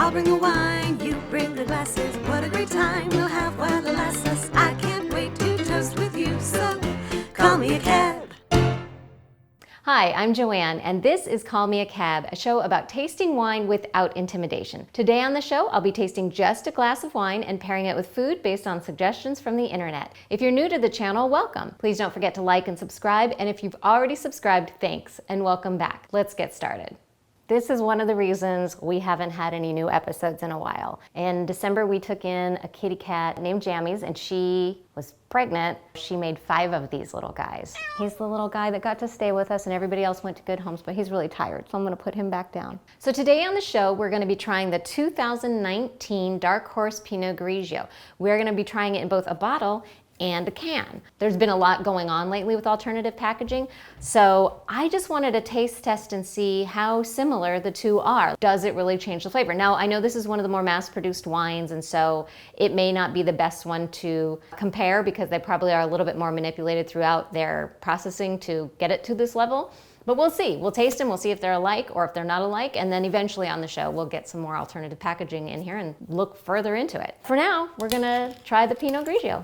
I'll bring the wine, you bring the glasses. What a great time we'll have while it lasts us. I can't wait to toast with you, so call me a cab. Hi, I'm Joanne, and this is Call Me a Cab, a show about tasting wine without intimidation. Today on the show, I'll be tasting just a glass of wine and pairing it with food based on suggestions from the internet. If you're new to the channel, welcome. Please don't forget to like and subscribe, and if you've already subscribed, thanks, and welcome back. Let's get started. This is one of the reasons we haven't had any new episodes in a while. In December, we took in a kitty cat named Jammies, and she was pregnant. She made 5 of these little guys. He's the little guy that got to stay with us, and everybody else went to good homes, but he's really tired, so I'm gonna put him back down. So today on the show, we're gonna be trying the 2019 Dark Horse Pinot Grigio. We're gonna be trying it in both a bottle and a can. There's been a lot going on lately with alternative packaging, so I just wanted to taste test and see how similar the two are. Does it really change the flavor? Now, I know this is one of the more mass-produced wines, and so it may not be the best one to compare because they probably are a little bit more manipulated throughout their processing to get it to this level. But we'll see. We'll taste them, we'll see if they're alike or if they're not alike, and then eventually on the show, we'll get some more alternative packaging in here and look further into it. For now, we're gonna try the Pinot Grigio.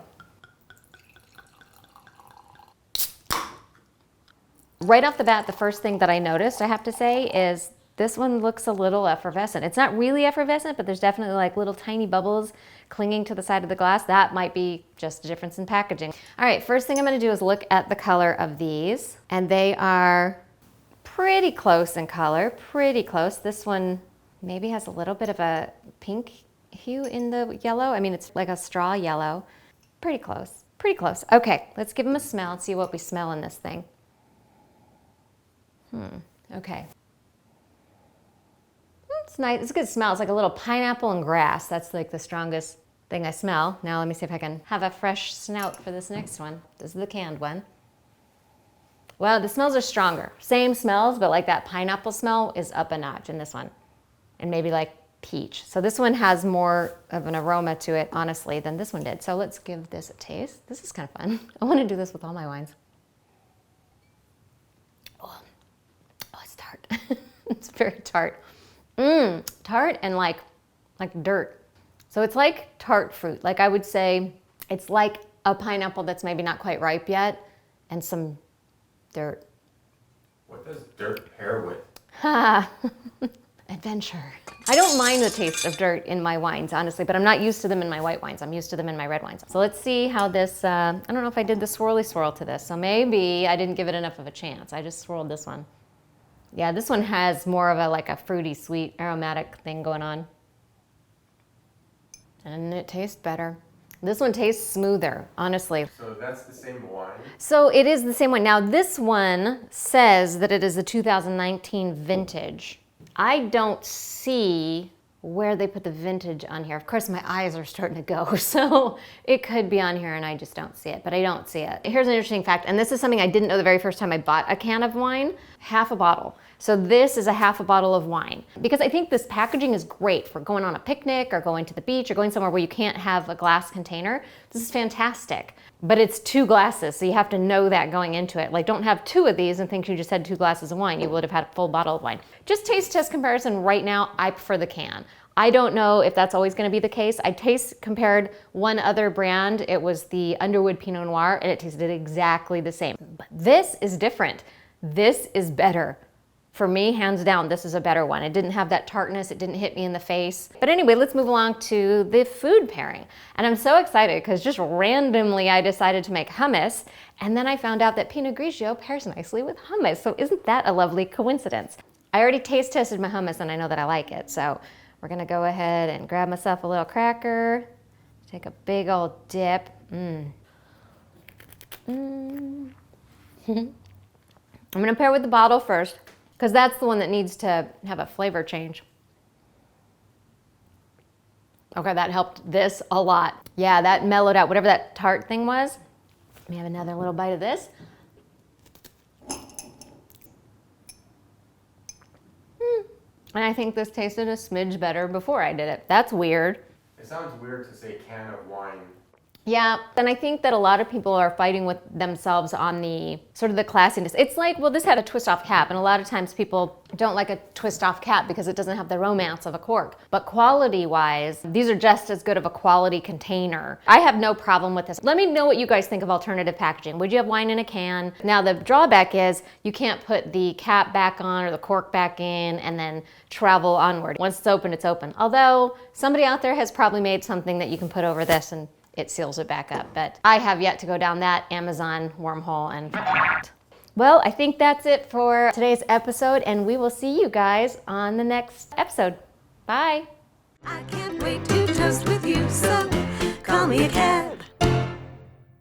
Right off the bat, the first thing that I noticed, I have to say, is this one looks a little effervescent. It's not really effervescent, but there's definitely like little tiny bubbles clinging to the side of the glass. That might be just a difference in packaging. All right, first thing I'm gonna do is look at the color of these, and they are pretty close in color, pretty close. This one maybe has a little bit of a pink hue in the yellow. I mean, it's like a straw yellow. Pretty close, pretty close. Okay, let's give them a smell and see what we smell in this thing. Okay. It's nice, it's a good smell. It's like a little pineapple and grass. That's like the strongest thing I smell. Now let me see if I can have a fresh snout for this next one. This is the canned one. Well, the smells are stronger. Same smells, but like that pineapple smell is up a notch in this one. And maybe like peach. So this one has more of an aroma to it, honestly, than this one did. So let's give this a taste. This is kind of fun. I want to do this with all my wines. It's very tart. Tart and like dirt. So it's like tart fruit. Like I would say it's like a pineapple that's maybe not quite ripe yet and some dirt. What does dirt pair with? Adventure. I don't mind the taste of dirt in my wines, honestly, but I'm not used to them in my white wines. I'm used to them in my red wines. So let's see how this, I don't know if I did the swirly swirl to this, so maybe I didn't give it enough of a chance. I just swirled this one. Yeah, this one has more of a like a fruity, sweet, aromatic thing going on. And it tastes better. This one tastes smoother, honestly. So that's the same wine? So it is the same one. Now this one says that it is a 2019 vintage. I don't see where they put the vintage on here. Of course, my eyes are starting to go, so it could be on here and I just don't see it, but I don't see it. Here's an interesting fact, and this is something I didn't know the very first time I bought a can of wine, half a bottle. So this is a half a bottle of wine. Because I think this packaging is great for going on a picnic or going to the beach or going somewhere where you can't have a glass container. This is fantastic. But it's 2 glasses, so you have to know that going into it. Like, don't have 2 of these and think you just had 2 glasses of wine. You would have had a full bottle of wine. Just taste test comparison right now, I prefer the can. I don't know if that's always gonna be the case. I taste compared one other brand. It was the Underwood Pinot Noir, and it tasted exactly the same. But this is different. This is better. For me, hands down, this is a better one. It didn't have that tartness, it didn't hit me in the face. But anyway, let's move along to the food pairing. And I'm so excited because just randomly I decided to make hummus, and then I found out that Pinot Grigio pairs nicely with hummus. So isn't that a lovely coincidence? I already taste tested my hummus and I know that I like it. So we're gonna go ahead and grab myself a little cracker, take a big old dip. I'm gonna pair with the bottle first, because that's the one that needs to have a flavor change. Okay, that helped this a lot. Yeah, that mellowed out whatever that tart thing was. Let me have another little bite of this. And I think this tasted a smidge better before I did it. That's weird. It sounds weird to say can of wine. Yeah, and I think that a lot of people are fighting with themselves on the sort of the classiness. It's like, well, this had a twist off cap, and a lot of times people don't like a twist off cap because it doesn't have the romance of a cork. But quality wise, these are just as good of a quality container. I have no problem with this. Let me know what you guys think of alternative packaging. Would you have wine in a can? Now the drawback is you can't put the cap back on or the cork back in and then travel onward. Once it's open, it's open. Although somebody out there has probably made something that you can put over this and it seals it back up. But I have yet to go down that Amazon wormhole and find it. Well, I think that's it for today's episode, and we will see you guys on the next episode. Bye. I can't wait to toast with you, so call me a cab.